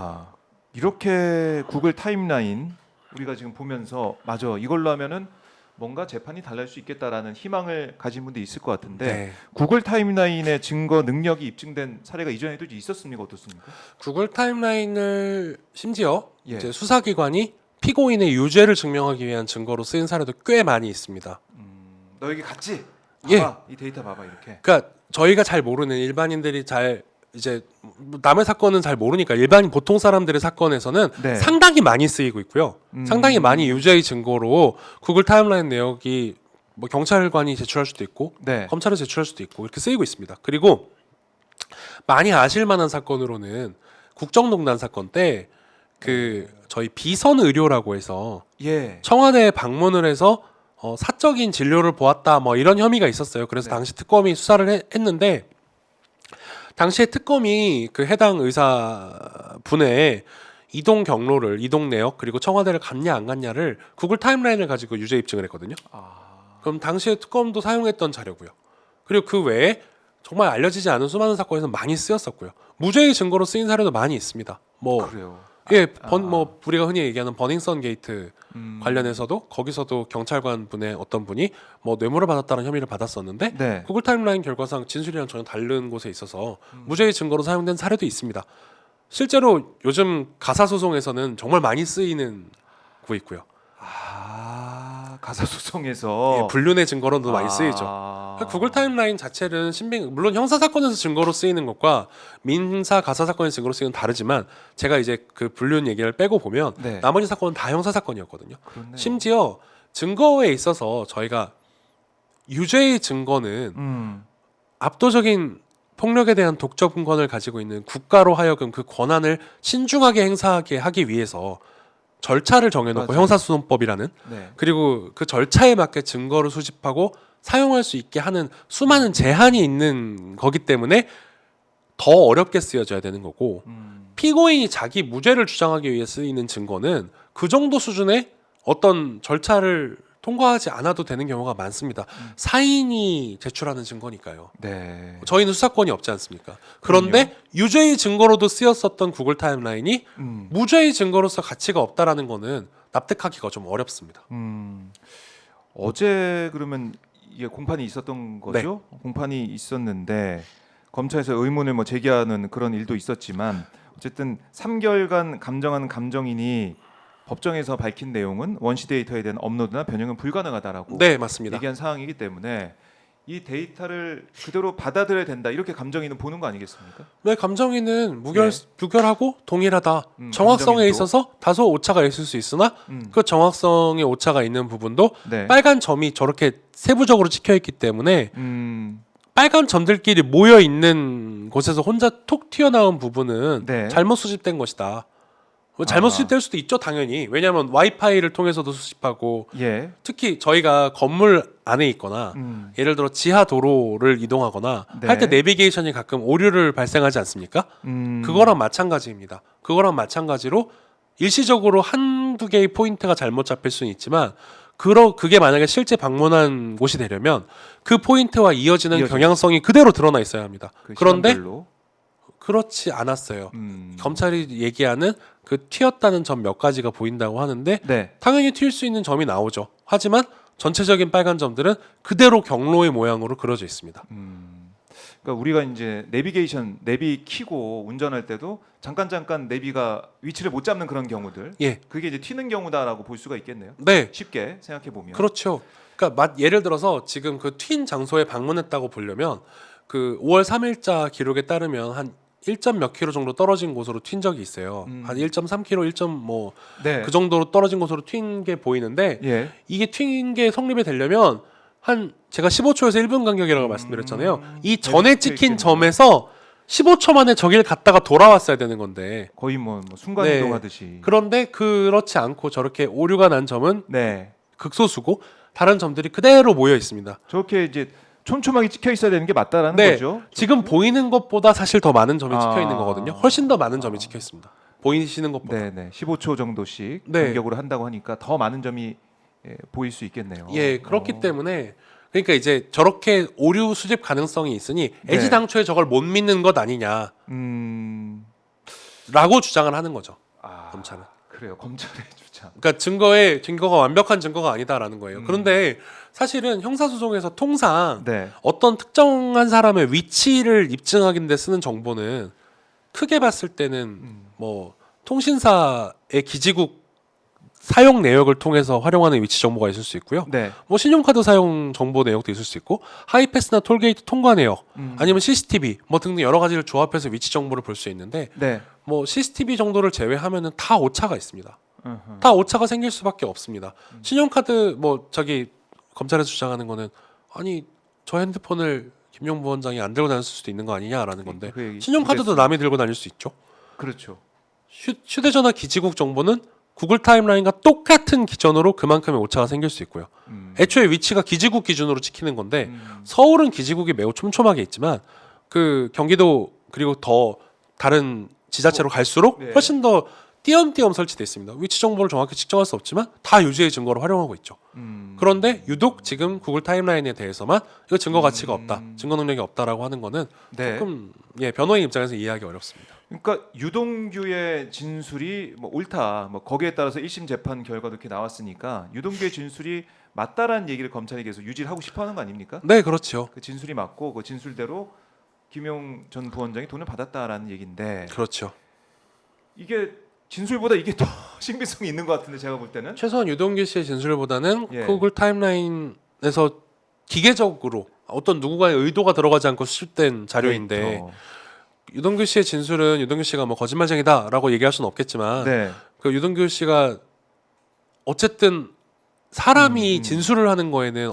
야, 이렇게 구글 타임라인 우리가 지금 보면서 맞아 이걸로 하면은 뭔가 재판이 달라질 수 있겠다라는 희망을 가진 분도 있을 것 같은데 네. 구글 타임라인의 증거 능력이 입증된 사례가 이전에도 있었습니까? 어떻습니까? 구글 타임라인을 심지어 예. 이제 수사기관이 피고인의 유죄를 증명하기 위한 증거로 쓰인 사례도 꽤 많이 있습니다. 너 여기 갔지? 예. 봐봐, 이 데이터 봐봐 이렇게. 그러니까 저희가 잘 모르는 일반인들이 잘 이제 남의 사건은 잘 모르니까 일반인 보통 사람들의 사건에서는 네. 상당히 많이 쓰이고 있고요. 상당히 많이 유죄의 증거로 구글 타임라인 내역이 뭐 경찰관이 제출할 수도 있고 네. 검찰이 제출할 수도 있고 이렇게 쓰이고 있습니다. 그리고 많이 아실 만한 사건으로는 국정농단 사건 때 그 저희 비선 의료라고 해서 예. 청와대에 방문을 해서 사적인 진료를 보았다 뭐 이런 혐의가 있었어요. 그래서 네. 당시 특검이 수사를 했는데 당시에 특검이 그 해당 의사 분의 이동 경로를 이동 내역 그리고 청와대를 갔냐 안 갔냐를 구글 타임라인을 가지고 유죄 입증을 했거든요. 그럼 당시에 특검도 사용했던 자료고요. 그리고 그 외에 정말 알려지지 않은 수많은 사건에서 많이 쓰였었고요. 무죄의 증거로 쓰인 사례도 많이 있습니다. 뭐 그래요. 예, 뭐 우리가 흔히 얘기하는 버닝썬 게이트 관련해서도 거기서도 경찰관 분의 어떤 분이 뭐 뇌물을 받았다는 혐의를 받았었는데 네. 구글 타임라인 결과상 진술이랑 전혀 다른 곳에 있어서 무죄의 증거로 사용된 사례도 있습니다. 실제로 요즘 가사 소송에서는 정말 많이 쓰이는 거 있고요. 가사 소송에서 예, 불륜의 증거로도 많이 쓰이죠. 구글 타임라인 자체는 물론 형사 사건에서 증거로 쓰이는 것과 민사 가사 사건에서 증거로 쓰이는 다르지만 제가 이제 그 불륜 얘기를 빼고 보면 네. 나머지 사건은 다 형사 사건이었거든요. 그렇네요. 심지어 증거에 있어서 저희가 유죄의 증거는 압도적인 폭력에 대한 독점권을 가지고 있는 국가로 하여금 그 권한을 신중하게 행사하게 하기 위해서 절차를 정해놓고 맞아요. 형사소송법이라는 네. 그리고 그 절차에 맞게 증거를 수집하고 사용할 수 있게 하는 수많은 제한이 있는 거기 때문에 더 어렵게 쓰여져야 되는 거고 피고인이 자기 무죄를 주장하기 위해 쓰이는 증거는 그 정도 수준의 어떤 절차를 통과하지 않아도 되는 경우가 많습니다. 사인이 제출하는 증거니까요. 네. 저희는 수사권이 없지 않습니까? 그런데 유죄의 증거로도 쓰였었던 구글 타임라인이 무죄의 증거로서 가치가 없다라는 거는 납득하기가 좀 어렵습니다. 어제 그러면 이게 공판이 있었던 거죠? 공판이 있었는데 검찰에서 의문을 뭐 제기하는 그런 일도 있었지만 어쨌든 3개월간 감정하는 감정인이 법정에서 밝힌 내용은 원시 데이터에 대한 업로드나 변형은 불가능하다라고 네, 맞습니다. 얘기한 사항이기 때문에 이 데이터를 그대로 받아들여야 된다 이렇게 감정인은 보는 거 아니겠습니까? 네, 감정인은 무결하고 동일하다. 정확성에 감정인도. 있어서 다소 오차가 있을 수 있으나 그 정확성에 오차가 있는 부분도 네. 빨간 점이 저렇게 세부적으로 찍혀 있기 때문에 음, 빨간 점들끼리 모여 있는 곳에서 혼자 톡 튀어나온 부분은 네. 잘못 수집된 것이다. 잘못 수집될 수도 있죠, 당연히. 왜냐하면 와이파이를 통해서도 수집하고 예. 특히 저희가 건물 안에 있거나 예를 들어 지하 도로를 이동하거나 네. 할 때 내비게이션이 가끔 오류를 발생하지 않습니까? 그거랑 마찬가지입니다. 그거랑 마찬가지로 일시적으로 한두 개의 포인트가 잘못 잡힐 수는 있지만 그게 만약에 실제 방문한 곳이 되려면 그 포인트와 이어지는 경향성이 그대로 드러나 있어야 합니다. 그런데 시간별로. 그렇지 않았어요. 검찰이 얘기하는 그 튀었다는 점 몇 가지가 보인다고 하는데 네. 당연히 튈 수 있는 점이 나오죠. 하지만 전체적인 빨간 점들은 그대로 경로의 모양으로 그려져 있습니다. 그러니까 우리가 이제 내비게이션 내비 키고 운전할 때도 잠깐 내비가 위치를 못 잡는 그런 경우들. 예, 그게 이제 튀는 경우다라고 볼 수가 있겠네요. 네, 쉽게 생각해 보면. 그렇죠. 그러니까 예를 들어서 지금 그 튄 장소에 방문했다고 보려면 그 5월 3일자 기록에 따르면 한 1점 몇 킬로 정도 떨어진 곳으로 튄 적이 있어요. 한 1.3킬로, 1점 뭐 네. 그 정도로 떨어진 곳으로 튄 게 보이는데 예. 이게 튄 게 성립이 되려면 한 제가 15초에서 1분 간격이라고 말씀드렸잖아요. 이 전에 찍힌 점에서 15초 만에 저길 갔다가 돌아왔어야 되는 건데 거의 뭐 순간 네. 이동하듯이. 그런데 그렇지 않고 저렇게 오류가 난 점은 네. 극소수고 다른 점들이 그대로 모여 있습니다. 저렇게 이제 촘촘하게 찍혀 있어야 되는 게 맞다라는 네, 거죠. 지금 보이는 것보다 사실 더 많은 점이 찍혀 있는 거거든요. 훨씬 더 많은 점이 찍혀 있습니다. 보이시는 것보다. 네. 15초 정도씩 네. 간격으로 한다고 하니까 더 많은 점이 보일 수 있겠네요. 예, 그렇기 때문에 그러니까 이제 저렇게 오류 수집 가능성이 있으니 네. 애지당초에 저걸 못 믿는 것 아니냐. 라고 주장을 하는 거죠. 아, 검찰은. 그래요. 검찰의 주장. 그러니까 증거가 완벽한 증거가 아니다라는 거예요. 그런데 사실은 형사소송에서 통상 네. 어떤 특정한 사람의 위치를 입증하기 데 쓰는 정보는 크게 봤을 때는 뭐 통신사의 기지국 사용 내역을 통해서 활용하는 위치 정보가 있을 수 있고요. 네. 뭐 신용카드 사용 정보 내역도 있을 수 있고 하이패스나 톨게이트 통과 내역 아니면 CCTV 뭐 등등 여러 가지를 조합해서 위치 정보를 볼 수 있는데 네. 뭐 CCTV 정도를 제외하면은 다 오차가 있습니다. 으흠. 다 오차가 생길 수밖에 없습니다. 신용카드 뭐 저기 검찰에서 주장하는 거는 아니 저 핸드폰을 김용 부원장이 안 들고 다녔을 수도 있는 거 아니냐라는 건데 그 얘기 신용카드도 듣겠습니다. 남이 들고 다닐 수 있죠. 그렇죠. 휴대전화 기지국 정보는 구글 타임라인과 똑같은 기전으로 그만큼의 오차가 생길 수 있고요. 애초에 위치가 기지국 기준으로 찍히는 건데 서울은 기지국이 매우 촘촘하게 있지만 그 경기도 그리고 더 다른 지자체로 갈수록 네. 훨씬 더 띄엄띄엄 설치돼 있습니다. 위치 정보를 정확히 측정할 수 없지만 다 유죄의 증거로 활용하고 있죠. 그런데 유독 지금 구글 타임라인에 대해서만 이거 증거 가치가 없다, 증거 능력이 없다라고 하는 거는 네. 조금 변호인 입장에서 이해하기 어렵습니다. 그러니까 유동규의 진술이 뭐 옳다, 뭐 거기에 따라서 1심 재판 결과도 이렇게 나왔으니까 유동규의 진술이 맞다라는 얘기를 검찰이 계속 유지를 하고 싶어하는 거 아닙니까? 네, 그렇죠. 그 진술이 맞고 그 진술대로 김용 전 부원장이 돈을 받았다라는 얘기인데 그렇죠. 이게 진술보다 이게 더 신빙성이 있는 것 같은데 제가 볼 때는 최소한 유동규 씨의 진술보다는 예. 구글 타임라인에서 기계적으로 어떤 누군가의 의도가 들어가지 않고 수집된 자료인데 데이터. 유동규 씨의 진술은 유동규 씨가 뭐 거짓말쟁이다라고 얘기할 수는 없겠지만 네. 그 유동규 씨가 어쨌든 사람이 진술을 하는 거에는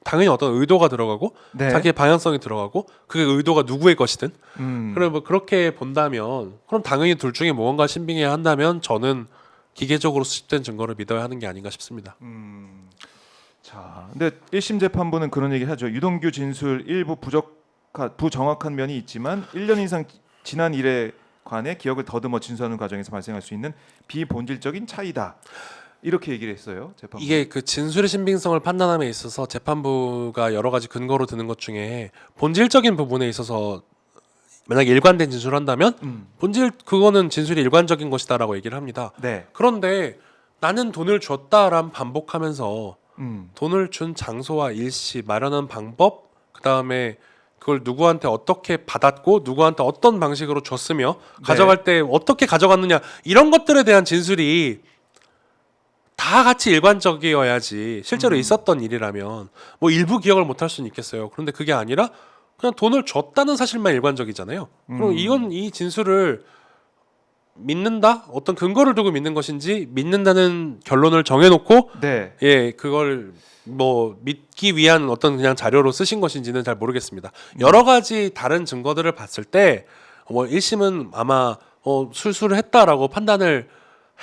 당연히 어떤 의도가 들어가고 네. 자기의 방향성이 들어가고 그 의도가 누구의 것이든 음. 그래 뭐 그렇게 본다면 그럼 당연히 둘 중에 무언가 신빙해야 한다면 저는 기계적으로 수집된 증거를 믿어야 하는 게 아닌가 싶습니다. 자, 근데 1심 재판부는 그런 얘기를 하죠. 유동규 진술 일부 부정확한 면이 있지만 1년 이상 지난 일에 관해 기억을 더듬어 진술하는 과정에서 발생할 수 있는 비본질적인 차이다. 이렇게 얘기를 했어요. 재판부. 이게 그 진술의 신빙성을 판단함에 있어서 재판부가 여러 가지 근거로 드는 것 중에 본질적인 부분에 있어서 만약에 일관된 진술을 한다면 그거는 진술이 일관적인 것이다라고 얘기를 합니다. 네. 그런데 나는 돈을 줬다란 반복하면서 돈을 준 장소와 일시 마련한 방법 그다음에 그걸 누구한테 어떻게 받았고 누구한테 어떤 방식으로 줬으며 가져갈 때 어떻게 가져갔느냐 이런 것들에 대한 진술이 다 같이 일관적이어야지 실제로 있었던 일이라면 뭐 일부 기억을 못할 수는 있겠어요. 그런데 그게 아니라 그냥 돈을 줬다는 사실만 일관적이잖아요. 그럼 이 진술을 믿는다? 어떤 근거를 두고 믿는 것인지 믿는다는 결론을 정해놓고 네. 그걸 뭐 믿기 위한 어떤 그냥 자료로 쓰신 것인지는 잘 모르겠습니다. 여러 가지 다른 증거들을 봤을 때 뭐 1심은 아마 술수를 했다라고 판단을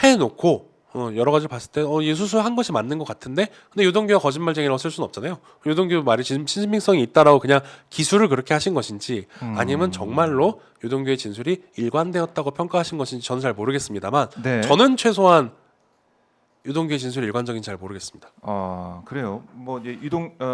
해놓고 여러 가지 봤을 때 이 수수한 것이 맞는 것 같은데 근데 유동규가 거짓말쟁이라고 쓸 수는 없잖아요. 유동규 말이 신빙성이 있다라고 그냥 기술을 그렇게 하신 것인지 아니면 정말로 유동규의 진술이 일관되었다고 평가하신 것인지 저는 잘 모르겠습니다만 네. 저는 최소한 유동규의 진술이 일관적인지 잘 모르겠습니다. 아 그래요. 뭐 이제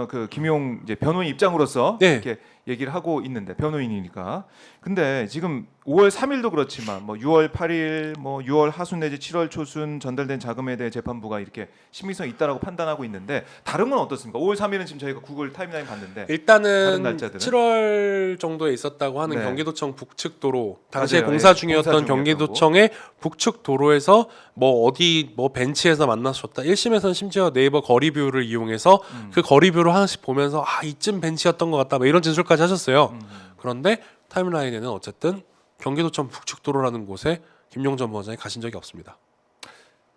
그 김용 이제 변호인 입장으로서 네. 이렇게 얘기를 하고 있는데 변호인이니까. 근데 지금 5월 3일도 그렇지만 뭐 6월 8일, 뭐 6월 하순 내지 7월 초순 전달된 자금에 대해 재판부가 이렇게 신빙성이 있다라고 판단하고 있는데 다른 건 어떻습니까? 5월 3일은 지금 저희가 구글 타임라인 봤는데 다른 일단은 날짜들은? 7월 정도에 있었다고 하는 네. 경기도청 북측 도로 당시에 맞아요. 공사 예, 중이었던 공사 중이었던 경기도청의 북측 도로에서 뭐 어디 뭐 벤치에서 만났었다. 1심에서는 심지어 네이버 거리뷰를 이용해서 그 거리뷰를 하나씩 보면서 이쯤 벤치였던 것 같다. 뭐 이런 진술까지 하셨어요. 그런데 타임라인에는 어쨌든 경기도청 북측 도로라는 곳에 김용 전 부원장이 가신 적이 없습니다.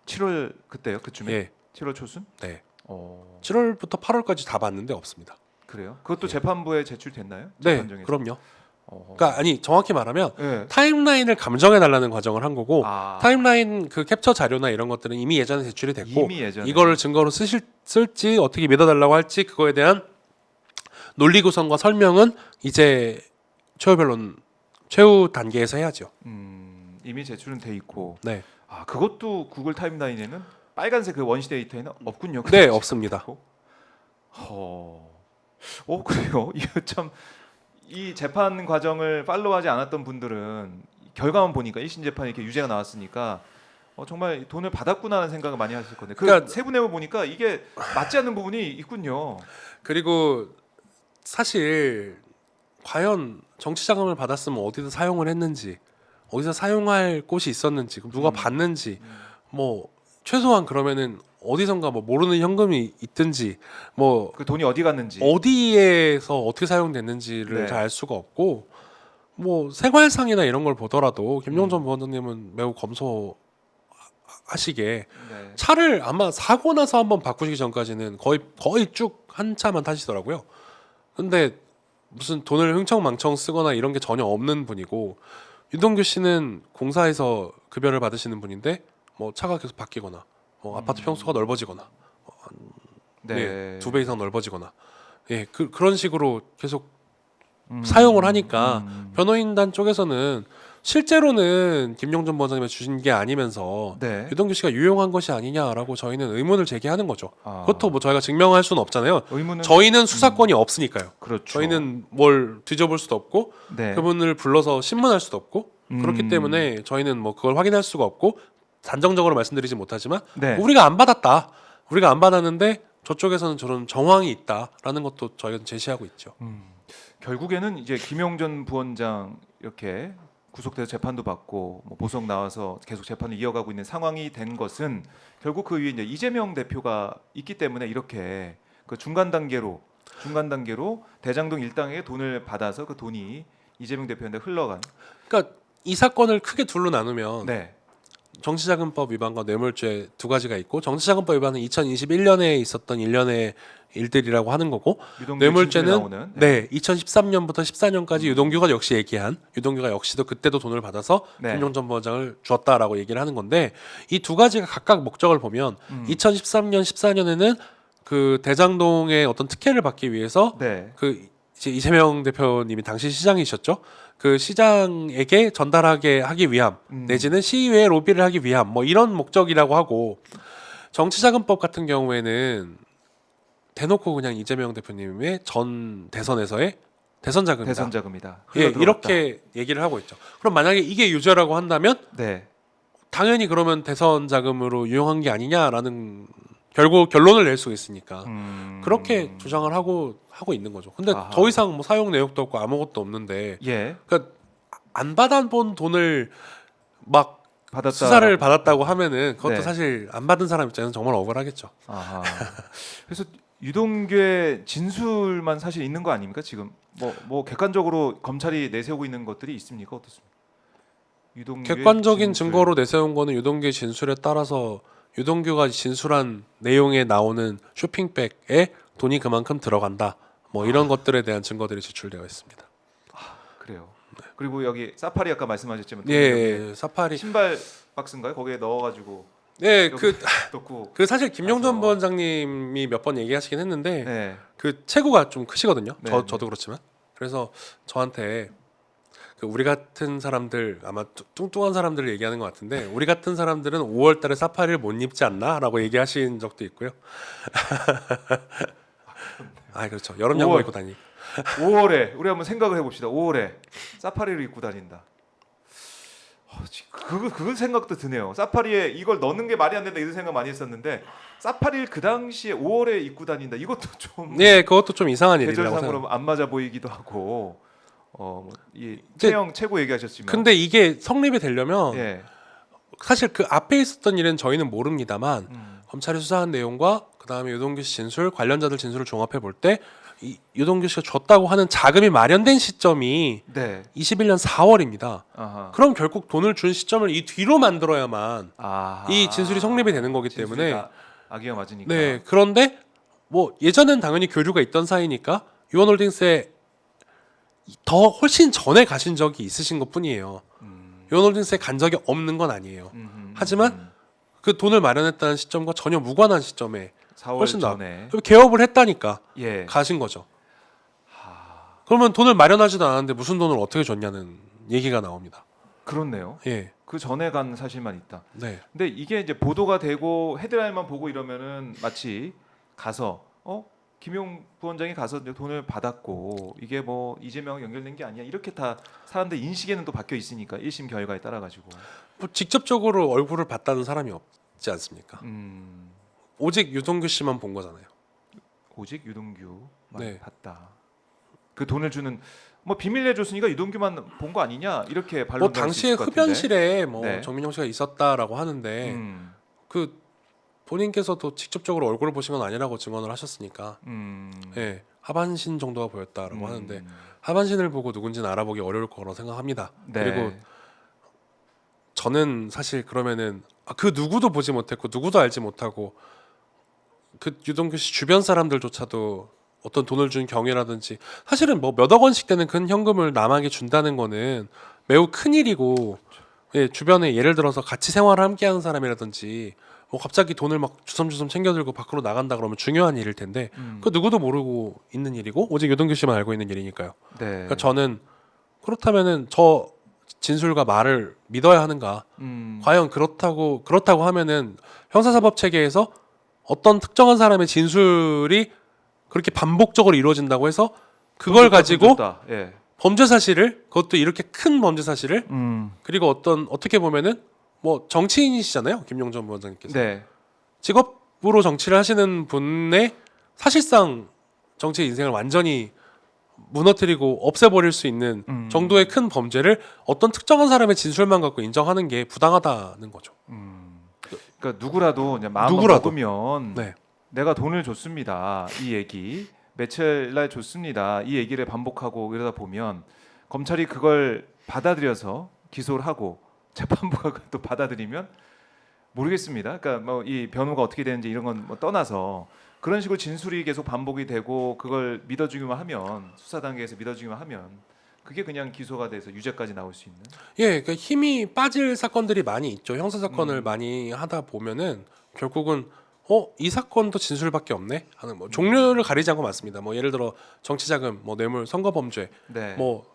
7월 그때요? 그쯤에? 예. 7월 초순? 네. 어 7월부터 8월까지 다 봤는데 없습니다. 그래요? 그것도 재판부에 제출됐나요? 네. 재판정에서? 그럼요. 어. 그러니까 아니 정확히 말하면 예. 타임라인을 감정해 달라는 과정을 한 거고 아. 타임라인 그 캡처 자료나 이런 것들은 이미 예전에 제출이 됐고 이미 예전에. 이거를 증거로 쓸지 어떻게 믿어달라고 할지 그거에 대한 논리 구성과 설명은 이제 최후 단계에서 해야죠. 이미 제출은 돼 있고. 네, 아 그것도 구글 타임라인에는 빨간색 그 원시 데이터에는 없군요. 네 없습니다. 그래요. 이거 참 이 재판 과정을 팔로우하지 않았던 분들은 결과만 보니까 1심 재판에 이렇게 유죄가 나왔으니까 정말 돈을 받았구나 하는 생각을 많이 하실 건데 그 그러니까- 세부 내용을 보니까 이게 맞지 않는 부분이 있군요. 그리고 사실 과연 정치 자금을 받았으면 어디서 사용을 했는지, 어디서 사용할 곳이 있었는지, 그럼 누가 받는지, 뭐 최소한 그러면은 어디선가 뭐 모르는 현금이 있든지, 뭐 그 돈이 어디 갔는지. 어디에서 어떻게 사용됐는지를 네. 잘 알 수가 없고, 뭐 생활상이나 이런 걸 보더라도 김용전 부원장님은 매우 검소하시게 네. 차를 아마 사고 나서 한번 바꾸시기 전까지는 거의 쭉 한 차만 타시더라고요. 근데 무슨 돈을 흥청망청 쓰거나 이런 게 전혀 없는 분이고, 유동규 씨는 공사에서 급여를 받으시는 분인데 뭐 차가 계속 바뀌거나 뭐 아파트 평수가 넓어지거나 네. 2배 이상 넓어지거나 그런 식으로 계속 사용을 하니까 변호인단 쪽에서는 실제로는 김용전 부원장님이 주신 게 아니면서 네. 유동규 씨가 유용한 것이 아니냐라고 저희는 의문을 제기하는 거죠. 아. 그것도 뭐 저희가 증명할 수는 없잖아요. 의문은 저희는 수사권이 없으니까요. 그렇죠. 저희는 뭘 뒤져볼 수도 없고 네. 그분을 불러서 신문할 수도 없고 그렇기 때문에 저희는 뭐 그걸 확인할 수가 없고 단정적으로 말씀드리지 못하지만 네. 우리가 안 받았다. 우리가 안 받았는데 저쪽에서는 저런 정황이 있다라는 것도 저희가 제시하고 있죠. 결국에는 이제 김용전 부원장 이렇게 구속돼서 재판도 받고 뭐 보석 나와서 계속 재판을 이어가고 있는 상황이 된 것은 결국 그 위에 이제 이재명 대표가 있기 때문에 이렇게 그 중간 단계로 대장동 일당에게 돈을 받아서 그 돈이 이재명 대표한테 흘러간. 그러니까 이 사건을 크게 둘로 나누면 네. 정치자금법 위반과 뇌물죄 두 가지가 있고 정치자금법 위반은 2021년에 있었던 일련의 일들이라고 하는 거고 유동규 뇌물죄는 진술에 나오는. 네 2013년부터 14년까지 유동규가 역시 얘기한 유동규가 역시도 그때도 돈을 받아서 네. 김용전 부원장을 주었다라고 얘기를 하는 건데 이 두 가지가 각각 목적을 보면 2013년 14년에는 그 대장동의 어떤 특혜를 받기 위해서 네. 그 이제 이재명 대표님이 당시 시장이셨죠. 그 시장에게 전달하게 하기 위함 내지는 시의회에 로비를 하기 위함 뭐 이런 목적이라고 하고 정치자금법 같은 경우에는 대놓고 그냥 이재명 대표님의 전 대선에서의 대선 자금이다. 대선 자금이다. 예, 흘러들어갔다. 이렇게 얘기를 하고 있죠. 그럼 만약에 이게 유죄라고 한다면 네. 당연히 그러면 대선 자금으로 유용한 게 아니냐라는 결국 결론을 낼 수 있으니까 그렇게 주장을 하고 있는 거죠. 근데 아하. 더 이상 뭐 사용 내역도 없고 아무것도 없는데 예. 그러니까 안 받아본 돈을 막 받았다. 수사를 받았다고 하면은 그것도 네. 사실 안 받은 사람 입장에서는 정말 억울하겠죠. 아하. 그래서 유동규의 진술만 사실 있는 거 아닙니까? 지금 뭐 객관적으로 검찰이 내세우고 있는 것들이 있습니까? 어떻습니까? 유동규의 객관적인 진술. 증거로 내세운 거는 유동규의 진술에 따라서 유동규가 진술한 내용에 나오는 쇼핑백에 돈이 그만큼 들어간다. 뭐 이런 것들에 대한 증거들이 제출되어 있습니다. 그래요. 그리고 여기 사파리 아까 말씀하셨지만 예, 사파리. 신발 박스인가요? 거기에 넣어가지고 네, 여기 넣고. 그 사실 김용전 가서. 부원장님이 몇 번 얘기하시긴 했는데 네. 그 체구가 좀 크시거든요. 네, 저도 그렇지만 그래서 저한테 그 우리 같은 사람들 아마 뚱뚱한 사람들을 얘기하는 것 같은데 우리 같은 사람들은 5월달에 사파리를 못 입지 않나라고 얘기하신 적도 있고요. 아 그렇죠. 여름 양말 5월. 입고 다니. 5월에 우리 한번 생각을 해봅시다. 5월에 사파리를 입고 다닌다. 그 생각도 드네요. 사파리에 이걸 넣는 게 말이 안 된다 이런 생각 많이 했었는데 사파리를 그 당시에 5월에 입고 다닌다. 이것도 좀 네, 그것도 좀 이상한 일이라고 생각. 계절상으로 안 맞아 보이기도 하고. 이 근데- 채영 최고 얘기하셨지만. 근데 이게 성립이 되려면 예. 사실 그 앞에 있었던 일은 저희는 모릅니다만 검찰이 수사한 내용과 그 다음에 유동규 씨 진술 관련자들 진술을 종합해 볼 때 유동규 씨가 줬다고 하는 자금이 마련된 시점이 네. 21년 4월입니다. 아하. 그럼 결국 돈을 준 시점을 이 뒤로 만들어야만 아하. 이 진술이 성립이 되는 거기 진술이 때문에 다 악의가 맞으니까. 네 그런데 뭐 예전엔 당연히 교류가 있던 사이니까 유원홀딩스에 더 훨씬 전에 가신 적이 있으신 것뿐이에요. 유원홀딩스에 간 적이 없는 건 아니에요. 하지만 그 돈을 마련했다는 시점과 전혀 무관한 시점에 4월 훨씬 더 전에. 개업을 했다니까 예. 가신 거죠. 그러면 돈을 마련하지도 않았는데 무슨 돈을 어떻게 줬냐는 얘기가 나옵니다. 그렇네요. 예, 그 전에 간 사실만 있다. 네, 근데 이게 이제 보도가 되고 헤드라인만 보고 이러면은 마치 가서 김용 부원장이 가서 이제 돈을 받았고 이게 뭐 이재명 연결된 게 아니야 이렇게 다 사람들 인식에는 또 바뀌어 있으니까 1심 결과에 따라 가지고 뭐 직접적으로 얼굴을 봤다는 사람이 없지 않습니까? 오직 유동규 씨만 본 거잖아요. 오직 유동규만 네. 봤다. 그 돈을 주는 뭐 비밀 내줬으니까 유동규만 본 거 아니냐 이렇게 뭐 반론할 수 당시에 있을 것 같은데. 흡연실에 뭐 네. 정민용 씨가 있었다라고 하는데 그 본인께서도 직접적으로 얼굴을 보신 건 아니라고 증언을 하셨으니까 예, 하반신 정도가 보였다라고 하는데 하반신을 보고 누군지는 알아보기 어려울 거라고 생각합니다. 네. 그리고 저는 사실 그러면은 그 누구도 보지 못했고 누구도 알지 못하고 그 유동규 씨 주변 사람들조차도 어떤 돈을 준 경위라든지 사실은 뭐 몇억 원씩 되는 큰 현금을 남에게 준다는 거는 매우 큰 일이고 예, 주변에 예를 들어서 같이 생활을 함께하는 사람이라든지 뭐 갑자기 돈을 막 주섬주섬 챙겨들고 밖으로 나간다 그러면 중요한 일일 텐데 그 누구도 모르고 있는 일이고 오직 유동규 씨만 알고 있는 일이니까요. 네. 그러니까 저는 그렇다면은 저 진술과 말을 믿어야 하는가? 과연 그렇다고 하면은 형사사법 체계에서 어떤 특정한 사람의 진술이 그렇게 반복적으로 이루어진다고 해서 그걸 가지고 예. 범죄 사실을 그것도 이렇게 큰 범죄 사실을 그리고 어떻게 보면은 뭐 정치인이시잖아요 김용 전 부원장님께서 네. 직업으로 정치를 하시는 분의 사실상 정치 인생을 완전히 무너뜨리고 없애버릴 수 있는 정도의 큰 범죄를 어떤 특정한 사람의 진술만 갖고 인정하는 게 부당하다는 거죠. 그러니까 누구라도 그냥 마음만 누구라도. 먹으면 네. 내가 돈을 줬습니다. 이 얘기 며칠 날 줬습니다. 이 얘기를 반복하고 이러다 보면 검찰이 그걸 받아들여서 기소를 하고 재판부가 그걸 또 받아들이면 모르겠습니다. 그러니까 뭐 이 변호가 어떻게 되는지 이런 건 뭐 떠나서 그런 식으로 진술이 계속 반복이 되고 그걸 믿어주기만 하면 수사 단계에서 믿어주기만 하면 그게 그냥 기소가 돼서 유죄까지 나올 수 있는. 예, 그러니까 힘이 빠질 사건들이 많이 있죠. 형사 사건을 많이 하다 보면은 결국은 이 사건도 진술밖에 없네 하는 뭐 종류를 가리지 않고 많습니다. 뭐 예를 들어 정치자금, 뭐 뇌물, 선거범죄, 네. 뭐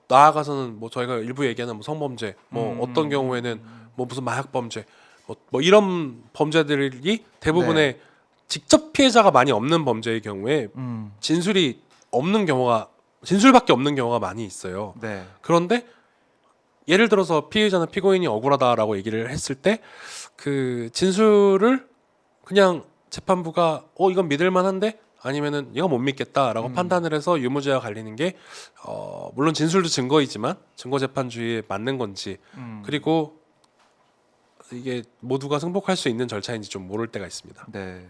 나아가서는 뭐 저희가 일부 얘기하는 뭐 성범죄, 뭐 어떤 경우에는 뭐 무슨 마약범죄, 뭐 이런 범죄들이 대부분의 직접 피해자가 많이 없는 범죄의 경우에 진술이 없는 경우가 진술밖에 없는 경우가 많이 있어요. 네. 그런데 예를 들어서 피해자나 피고인이 억울하다라고 얘기를 했을 때 그 진술을 그냥 재판부가 이건 믿을만한데 아니면은 이거 못 믿겠다라고 판단을 해서 유무죄와 갈리는 게 물론 진술도 증거이지만 증거재판주의에 맞는 건지 그리고 이게 모두가 승복할 수 있는 절차인지 좀 모를 때가 있습니다. 네.